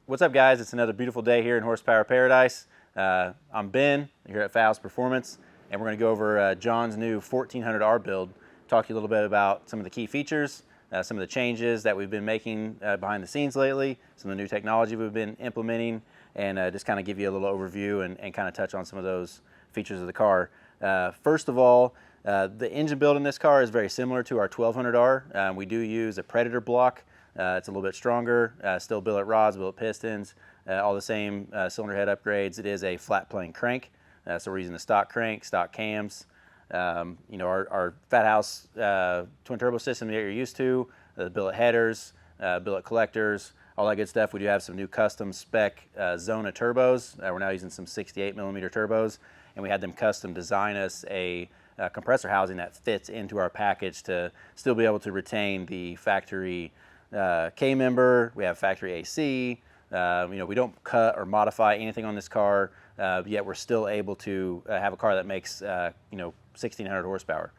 What's up, guys? It's another beautiful day here in Horsepower Paradise. I'm Ben here at Fathouse Performance, and we're going to go over John's new 1400R build, talk to you a little bit about some of the key features, some of the changes that we've been making behind the scenes lately, some of the new technology we've been implementing, and just kind of give you a little overview and kind of touch on some of those features of the car. First of all, the engine build in this car is very similar to our 1200R. We do use a Predator block. It's a little bit stronger, still billet rods, billet pistons, all the same cylinder head upgrades. It is a flat plane crank, so we're using the stock crank, stock cams. You know, our Fathouse twin turbo system that you're used to, the billet headers, billet collectors, all that good stuff. We do have some new custom spec Xona turbos. We're now using some 68mm turbos, and we had them custom design us a compressor housing that fits into our package to still be able to retain the factory K-member. We have factory AC. You know, we don't cut or modify anything on this car, yet we're still able to have a car that makes you know, 1600 horsepower.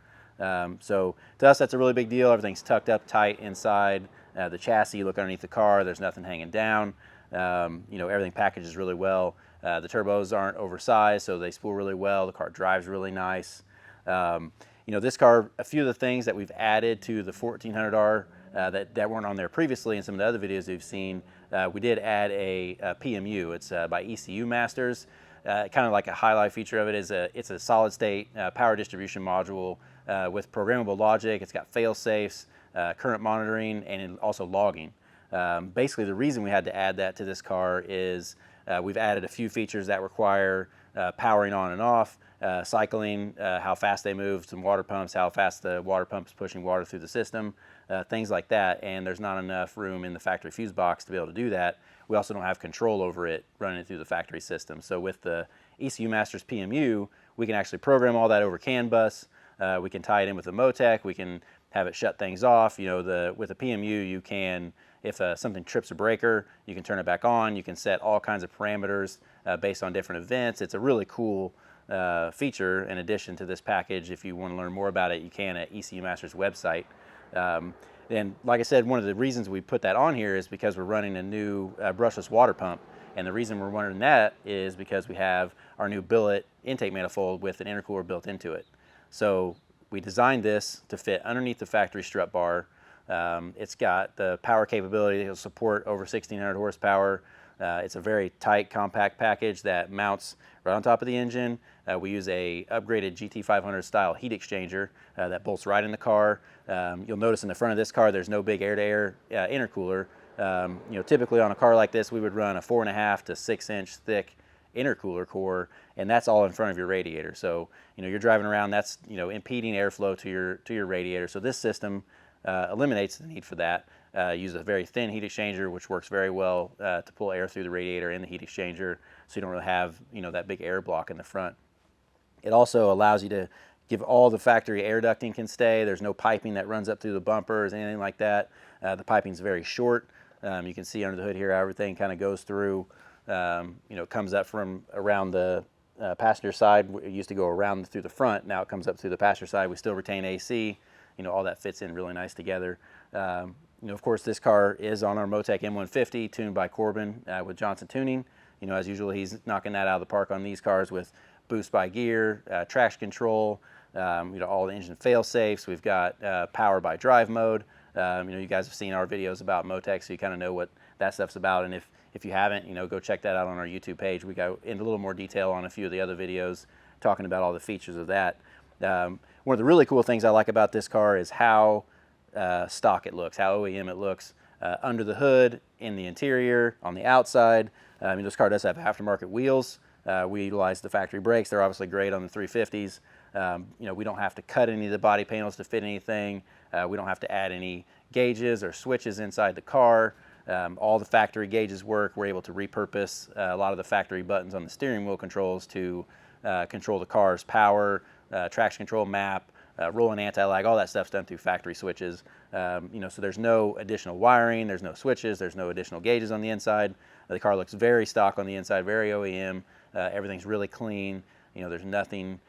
So to us, that's a really big deal. Everything's tucked up tight inside the chassis. You look underneath the car, there's nothing hanging down. You know, everything packages really well. The turbos aren't oversized, so they spool really well. The car drives really nice. You know, this car, a few of the things that we've added to the 1400R that weren't on there previously in some of the other videos we've seen, we did add a PMU. It's by ECU Masters. Kind of like a highlight feature of it is it's a solid state power distribution module with programmable logic. It's got fail safes, current monitoring, and also logging. Basically, the reason we had to add that to this car is we've added a few features that require powering on and off, cycling, how fast they move, some water pumps, how fast the water pump is pushing water through the system, things like that. And there's not enough room in the factory fuse box to be able to do that. We also don't have control over it running it through the factory system. So with the ECU Masters PMU, we can actually program all that over CAN bus. We can tie it in with the MoTeC. We can have it shut things off. You know, with a PMU, you can, if something trips a breaker, you can turn it back on. You can set all kinds of parameters based on different events. It's a really cool feature in addition to this package. If you want to learn more about it, you can at ECU Masters website. And like I said, one of the reasons we put that on here is because we're running a new brushless water pump. And the reason we're running that is because we have our new billet intake manifold with an intercooler built into it. So we designed this to fit underneath the factory strut bar. It's got the power capability that will support over 1600 horsepower. It's a very tight, compact package that mounts right on top of the engine. We use a upgraded GT350 style heat exchanger that bolts right in the car. You'll notice in the front of this car, there's no big air-to-air intercooler. You know, typically on a car like this, we would run a 4.5 to 6 inch thick intercooler core, and that's all in front of your radiator. So, you know, you're driving around, that's, you know, impeding airflow to your radiator. So this system eliminates the need for that. Uses a very thin heat exchanger, which works very well to pull air through the radiator in the heat exchanger, so you don't really have, you know, that big air block in the front. It also allows you to give all the factory air ducting can stay. There's no piping that runs up through the bumpers, anything like that. The piping's very short. You can see under the hood here how everything kind of goes through. You know, it comes up from around the passenger side. It used to go around through the front. Now it comes up through the passenger side. We still retain AC. You know, all that fits in really nice together. You know, of course, this car is on our MoTeC M150, tuned by Corbin with Johnson Tuning. You know, as usual, he's knocking that out of the park on these cars with boost by gear, traction control, you know, all the engine fail safes. We've got power by drive mode. You know, you guys have seen our videos about MoTeC, so you kind of know what that stuff's about. And if you haven't, you know, go check that out on our YouTube page. We go into a little more detail on a few of the other videos talking about all the features of that. One of the really cool things I like about this car is how stock it looks, how OEM it looks under the hood, in the interior, on the outside. I mean, this car does have aftermarket wheels. We utilize the factory brakes. They're obviously great on the 350s. You know, we don't have to cut any of the body panels to fit anything. We don't have to add any gauges or switches inside the car. All the factory gauges work. We're able to repurpose a lot of the factory buttons on the steering wheel controls to control the car's power, traction control map, rolling anti-lag, all that stuff's done through factory switches. You know, so there's no additional wiring, there's no switches, there's no additional gauges on the inside. The car looks very stock on the inside, very OEM. Everything's really clean. You know, there's nothing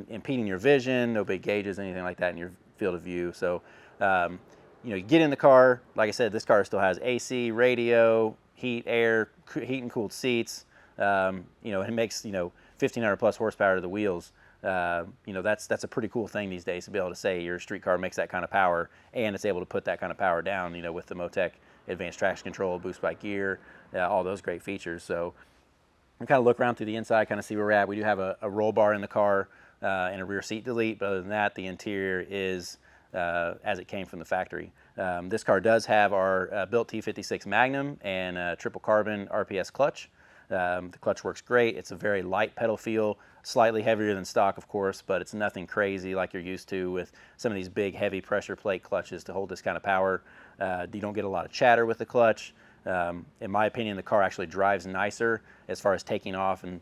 impeding your vision, no big gauges, anything like that in your field of view. So, you know, you get in the car, like I said, this car still has AC, radio, heat, air, heat and cooled seats. It makes 1,500 plus horsepower to the wheels. That's a pretty cool thing these days to be able to say your street car makes that kind of power and it's able to put that kind of power down. With the MoTeC advanced traction control, boost by gear, all those great features. So we kind of look around through the inside, kind of see where we're at. We do have a roll bar in the car and a rear seat delete, but other than that, the interior is as it came from the factory. This car does have our built T56 Magnum and triple carbon RPS clutch. The clutch works great. It's a very light pedal feel, slightly heavier than stock, of course, but it's nothing crazy like you're used to with some of these big, heavy pressure plate clutches to hold this kind of power. You don't get a lot of chatter with the clutch. In my opinion, the car actually drives nicer as far as taking off and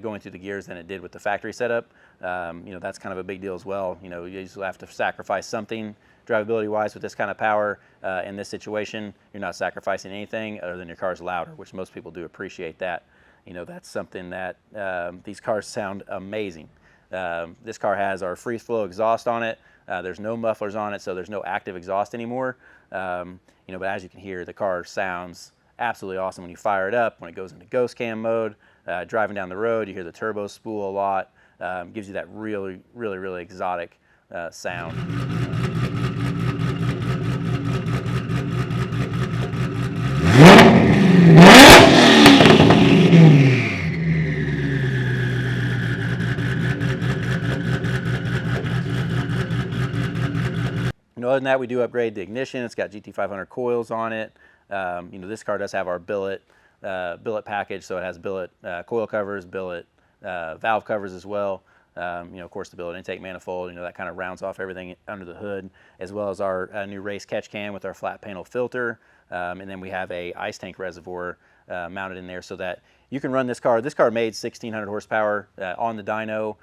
going through the gears than it did with the factory setup. That's kind of a big deal as well. You usually have to sacrifice something drivability-wise with this kind of power. In this situation, you're not sacrificing anything other than your car's louder, which most people do appreciate that. That's something that these cars sound amazing. This car has our free flow exhaust on it. There's no mufflers on it, so there's no active exhaust anymore. But as you can hear, the car sounds absolutely awesome when you fire it up, when it goes into ghost cam mode. Driving down the road, you hear the turbo spool a lot. Gives you that really, really, really exotic sound. Other than that, we do upgrade the ignition. It's got GT500 coils on it. This car does have our billet package, so it has billet coil covers, billet valve covers as well. Of course, the billet intake manifold. That kind of rounds off everything under the hood, as well as our new race catch can with our flat panel filter. And then we have a ice tank reservoir mounted in there so that you can run this car. This car made 1,600 horsepower on the dyno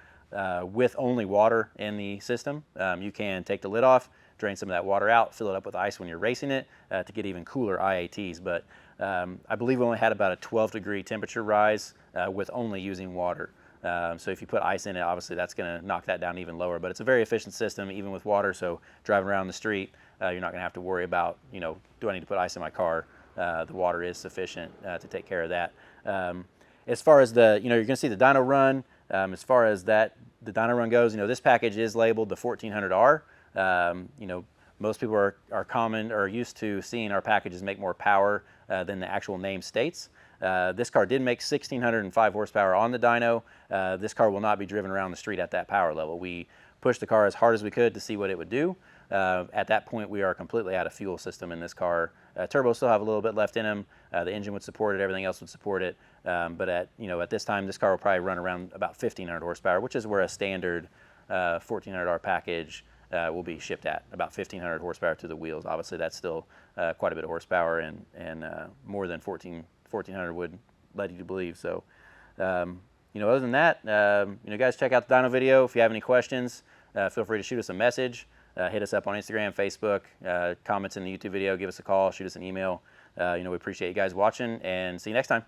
with only water in the system. You can take the lid off, drain some of that water out, fill it up with ice when you're racing it to get even cooler IATs. But I believe we only had about a 12-degree temperature rise with only using water. So if you put ice in it, obviously that's going to knock that down even lower. But it's a very efficient system, even with water. So driving around the street, you're not going to have to worry about, do I need to put ice in my car? The water is sufficient to take care of that. As far as the, you're going to see the dyno run. As far as the dyno run goes, this package is labeled the 1400R. Most people are used to seeing our packages make more power than the actual name states. This car did make 1,605 horsepower on the dyno. This car will not be driven around the street at that power level. We pushed the car as hard as we could to see what it would do. At that point, we are completely out of fuel system in this car. Turbos still have a little bit left in them. The engine would support it, everything else would support it. But at this time, this car will probably run around about 1,500 horsepower, which is where a standard 1400R package will be shipped at, about 1,500 horsepower to the wheels. Obviously, that's still quite a bit of horsepower and more than 1,400 would lead you to believe. So, other than that, guys, check out the dyno video. If you have any questions, feel free to shoot us a message. Hit us up on Instagram, Facebook, comments in the YouTube video, give us a call, shoot us an email. We appreciate you guys watching, and see you next time.